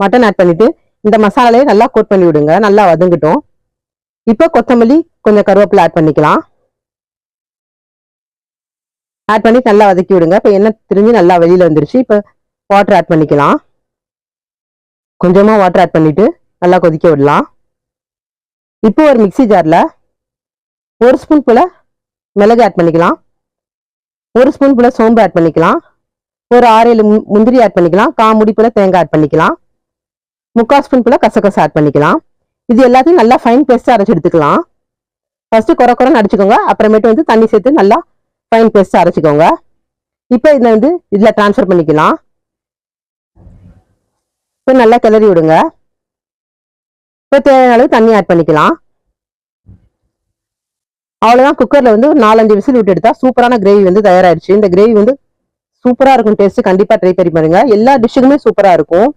Mutton add பண்ணிட்டு இந்த மசாலாலையே நல்லா கோட் பண்ணி விடுங்க. நல்லா வதங்கட்டும். இப்போ கொத்தமல்லி கொஞ்சம் கருவேப்பிலை ஆட் பண்ணிக்கலாம். ஆட் பண்ணி நல்லா வதக்கி விடுங்க. இப்போ எண்ணெய் திரிஞ்சு நல்லா வெளியில வந்துருச்சு. இப்போ வாட்டர் ஆட் பண்ணிக்கலாம். கொஞ்சமா வாட்டர் ஆட் பண்ணிட்டு நல்லா கொதிக்க விடலாம். இப்போ ஒரு மிக்சி ஜார்ல 1 ஸ்பூன் போல மிளகு ஆட் பண்ணிக்கலாம். 1 ஸ்பூன் போல சோம்பு ஆட் பண்ணிக்கலாம். ஒரு 6-7 முந்திரி ஆட் பண்ணிக்கலாம். 1/4 மூடி போல தேங்காய் ஆட் பண்ணிக்கலாம். 3/4 ஸ்பூன் போல கசகசா ஆட் பண்ணிக்கலாம். இது எல்லாத்தையும் நல்லா ஃபைன் பேஸ்ட் அரைச்சு எடுத்துக்கலாம். ஃபர்ஸ்ட் குறை அடிச்சுக்கோங்க. அப்புறமேட்டு வந்து தண்ணி சேர்த்து நல்லா ஃபைன் பேஸ்ட் அரைச்சிக்கோங்க. இப்போ இதை வந்து இதுல டிரான்ஸ்ஃபர் பண்ணிக்கலாம். இப்போ நல்லா கிளறி விடுங்க. இப்போ தேவையான அளவு தண்ணி ஆட் பண்ணிக்கலாம். அவ்வளவுதான். குக்கர்ல வந்து ஒரு 4-5 விசில் விட்டு எடுத்தா சூப்பரான கிரேவி வந்து தயாராயிடுச்சு. இந்த கிரேவி வந்து சூப்பரா இருக்கும். டேஸ்ட் கண்டிப்பா ட்ரை பண்ணி பாருங்க. எல்லா டிஷ்ஷுக்குமே சூப்பரா இருக்கும்.